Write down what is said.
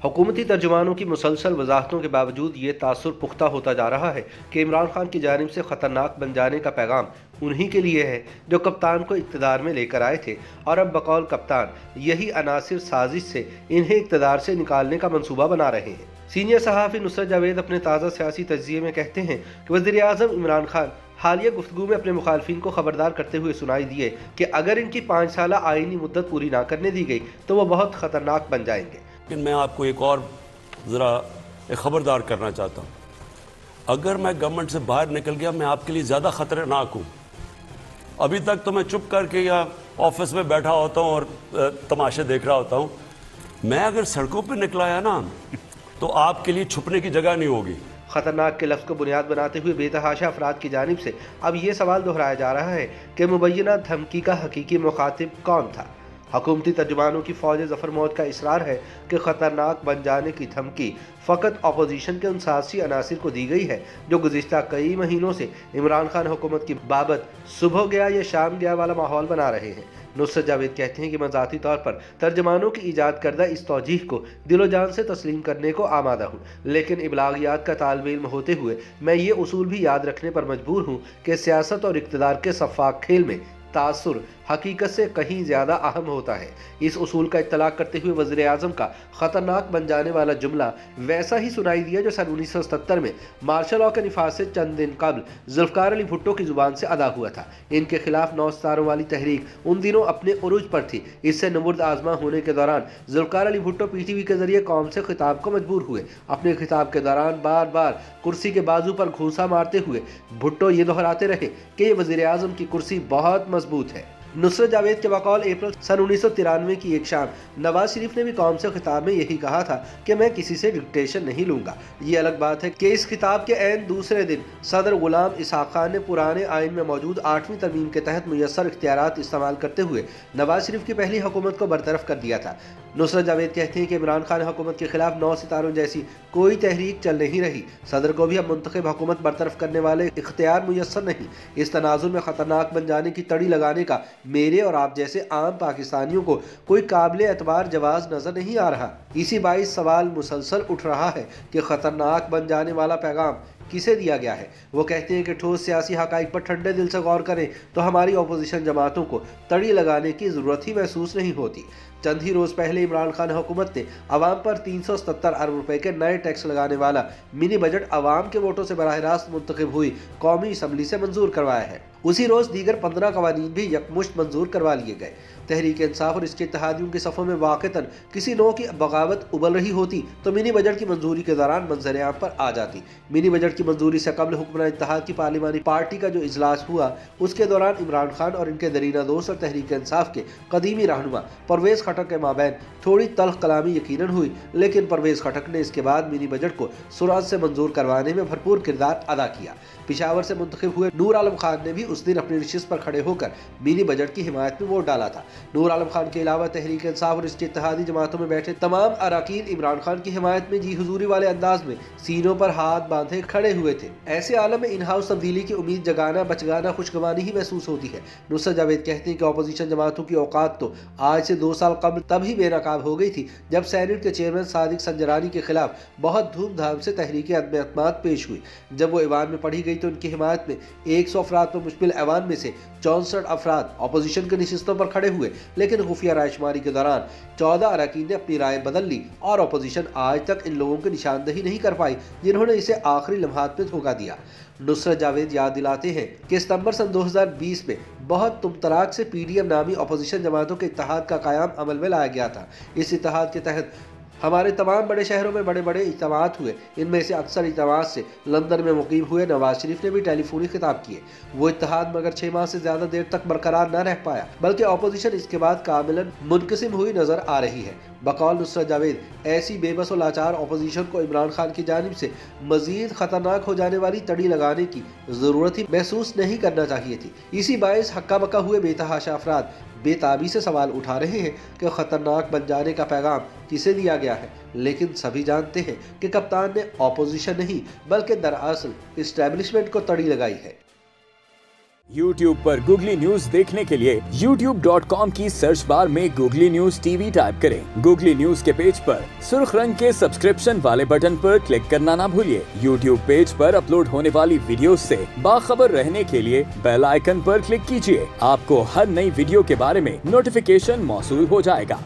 हुकूमती तर्जुमानों की मुसलसल वजाहतों के बावजूद ये तासुर पुख्ता होता जा रहा है कि इमरान खान की जानिब से ख़तरनाक बन जाने का पैगाम उन्हीं के लिए है जो कप्तान को इक़्तिदार में लेकर आए थे और अब बकौल कप्तान यही अनासिर साजिश से इन्हें इक़्तिदार से निकालने का मंसूबा बना रहे हैं। सीनियर सहाफ़ी नुसरत जावेद अपने ताज़ा सियासी तज्ज़िये में कहते हैं कि वज़ीर-ए-आज़म इमरान खान हालिया गुफ्तगू में अपने मुखालफिन को खबरदार करते हुए सुनाई दिए कि अगर इनकी 5 साला आईनी मुद्दत पूरी ना करने दी गई तो वो बहुत ख़तरनाक बन जाएंगे। लेकिन मैं आपको एक और ज़रा ख़बरदार करना चाहता हूँ, अगर मैं गवर्नमेंट से बाहर निकल गया मैं आपके लिए ज़्यादा ख़तरनाक हूँ। अभी तक तो मैं चुप करके या ऑफिस में बैठा होता हूँ और तमाशे देख रहा होता हूँ। मैं अगर सड़कों पर निकलाया ना तो आपके लिए छुपने की जगह नहीं होगी। खतरनाक के लफ्ज़ को बुनियाद बनाते हुए बेतहाशा अफराद की जानिब से अब ये सवाल दोहराया जा रहा है कि मुबैना धमकी का हकीकी मुखातिब कौन था। हुकूमती तर्जुमानों की फौज ज़फ़र मौत का इसरार है कि ख़तरनाक बन जाने की धमकी फ़कत अपोजिशन के उन सियासी अनासिर को दी गई है जो गुज़िश्ता कई महीनों से इमरान खान हुकूमत की बाबत सुबह गया या शाम गया वाला माहौल बना रहे हैं। नुसरत जावेद कहते हैं कि मैं ज़ाती तौर पर तर्जमानों की ईजाद करदा इस तौजीह को दिलो जान से तस्लीम करने को आमादा हूँ, लेकिन इबलागियात का तालिब इल्म होते हुए मैं ये उसूल भी याद रखने पर मजबूर हूँ कि सियासत और इक़्तिदार के सफ़ाक खेल में तासुर हकीकत से कहीं ज़्यादा अहम होता है। इस उसूल का इत्तलाक करते हुए वज़ीर-ए-आज़म का ख़तरनाक बन जाने वाला जुमला वैसा ही सुनाई दिया जो सन 1977 में मार्शल लॉ के निफाज से चंद दिन कबल ज़ुल्फ़िकार अली भुट्टो की ज़ुबान से अदा हुआ था। इनके खिलाफ 9 सितारों वाली तहरीक उन दिनों अपने उरूज पर थी। इससे नमुर्द आज़मा होने के दौरान ज़ुल्फ़िकार अली भुट्टो PTV के ज़रिए कौम से खिताब को मजबूर हुए। अपने खिताब के दौरान बार बार कुर्सी के बाजू पर घूंसा मारते हुए भुट्टो ये दोहराते रहे कि वज़ीर-ए-आज़म की कुर्सी बहुत मजबूत है। नुसरत जावेद के बकौल अप्रैल सन 1993 की एक शाम नवाज शरीफ ने भी कौम से खिताब में यही कहा था कि मैं किसी से डिक्टेशन नहीं लूंगा। ये अलग बात है कि इस खिताब के ऐन दूसरे दिन सदर गुलाम इसहाक खान ने पुराने आइन में मौजूद 8वीं तरमीम के तहत मुयस्सर इख्तियारात इस्तेमाल करते हुए नवाज शरीफ की पहली हुकूमत को बरतरफ कर दिया था। नुसरत जावेद कहते हैं कि इमरान खान हुकूमत के खिलाफ 9 सितारों जैसी कोई तहरीक चल नहीं रही। सदर को भी अब मुंतखब हुकूमत बरतरफ करने वाले इख्तियार मुयस्सर नहीं। इस तनाजुर में ख़तरनाक बन जाने की तड़ी लगाने का मेरे और आप जैसे आम पाकिस्तानियों को कोई काबिल एतबार जवाब नजर नहीं आ रहा। इसी बाइस सवाल मुसलसल उठ रहा है कि खतरनाक बन जाने वाला पैगाम किसे दिया गया है। वो कहते हैं कि ठोस सियासी हकाइक पर ठंडे दिल से गौर करें तो हमारी अपोजिशन जमातों को तड़ी लगाने की ज़रूरत ही महसूस नहीं होती। चंद ही रोज़ पहले इमरान खान हुकूमत ने अवाम पर 377 अरब रुपए के नए टैक्स लगाने वाला मिनी बजट अवाम के वोटों से बराह रास्त मुंतखब हुई कौमी असम्बली से मंजूर करवाया है। उसी रोज़ दीगर 15 कवानीन भी यकमुश्त मंजूर करवा लिए गए। तहरीक इंसाफ और इसके इत्तेहादियों के सफ़ों में वाक़तन किसी नौ की बगावत उबल रही होती तो मिनी बजट की मंजूरी के दौरान मंजर आम पर आ जाती। मिनी बजट की मंजूरी से कबल हुक्मरान इत्तेहाद की पार्लिमानी पार्टी का जो इजलास हुआ उसके दौरान इमरान खान और इनके दरीना दोस्त और तहरीक इंसाफ के कदीमी रहनुमा परवेज़ खटक के माबैन थोड़ी तल्ख कलामी यकीनन हुई, लेकिन परवेज़ खटक ने इसके बाद मिनी बजट को सुराज से मंजूर करवाने में भरपूर किरदार अदा किया। पिशावर से मुंतखब हुए नूर आलम खान ने भी उस दिन अपनी नशिस्त पर खड़े होकर मिनी बजट की हिमायत में वोट डाला था। नूर आलम खान के अलावा तहरीक इंसाफ और इसके इत्तेहादी जमातों में बैठे तमाम अरकान इमरान खान की हिमायत में जी हुजूरी वाले अंदाज में सीनों पर हाथ बांधे खड़े हुए थे। ऐसे आलम में इन हाउस तब्दीली की उम्मीद जगाना बचगाना खुशगवानी ही महसूस होती है। नुसरत जावेद कहते हैं कि अपोजिशन जमातों की औकात तो आज से 2 साल कबल तभी बेनकाब हो गई थी जब सेनेट के चेयरमैन सादिक संजरानी के खिलाफ बहुत धूमधाम से तहरीक अदम एतमाद पेश हुई। जब वो ऐवान में पढ़ी गई तो उनकी हिमायत में 100 अफराद पर मुश्किल ऐवान में से 64 अफराद अपोजिशन की नशिस्तों पर खड़े हुए, लेकिन खुफिया रायशुमारी के दौरान 14 अरकान ने अपनी राय बदल ली और अपोजिशन आज तक इन लोगों की निशानदही नहीं कर पाई जिन्होंने इसे आखिरी लम्हात में धोखा दिया। नुसरत जावेद याद दिलाते हैं कि सितंबर सन 2020 में बहुत तुमतराक से PDM नामी अपोजिशन जमातों के इत्तेहाद का क़याम अमल में लाया गया था। इस इत्तेहाद के तहत हमारे तमाम बड़े शहरों में बड़े बड़े इज्तिमात हुए। इनमें से अक्सर इज्तिमात से लंदन में मुकीम हुए नवाज शरीफ ने भी टेलीफोनी खिताब किए। वो इत्तेहाद मगर 6 माह से ज़्यादा देर तक बरकरार न रह पाया, बल्कि अपोजिशन इसके बाद कामिलन मुनक़सिम हुई नज़र आ रही है। बकौल नुसरत जावेद ऐसी बेबस और लाचार अपोजिशन को इमरान खान की जानिब से मज़ीद ख़तरनाक हो जाने वाली तड़ी लगाने की ज़रूरत ही महसूस नहीं करना चाहिए थी। इसी बाइस हक्का बक्का हुए बेतहाशा अफराद बेताबी से सवाल उठा रहे हैं कि ख़तरनाक बन जाने का पैगाम किसे दिया गया है, लेकिन सभी जानते हैं कि कप्तान ने अपोजिशन नहीं बल्कि दरअसल इस्टेब्लिशमेंट को तड़ी लगाई है। YouTube पर Google न्यूज देखने के लिए youtube.com की सर्च बार में Google न्यूज TV टाइप करें। Google न्यूज के पेज पर सुर्ख रंग के सब्सक्रिप्शन वाले बटन पर क्लिक करना ना भूलिए। YouTube पेज पर अपलोड होने वाली वीडियो से बाखबर रहने के लिए बेल आइकन पर क्लिक कीजिए। आपको हर नई वीडियो के बारे में नोटिफिकेशन मौसूल हो जाएगा।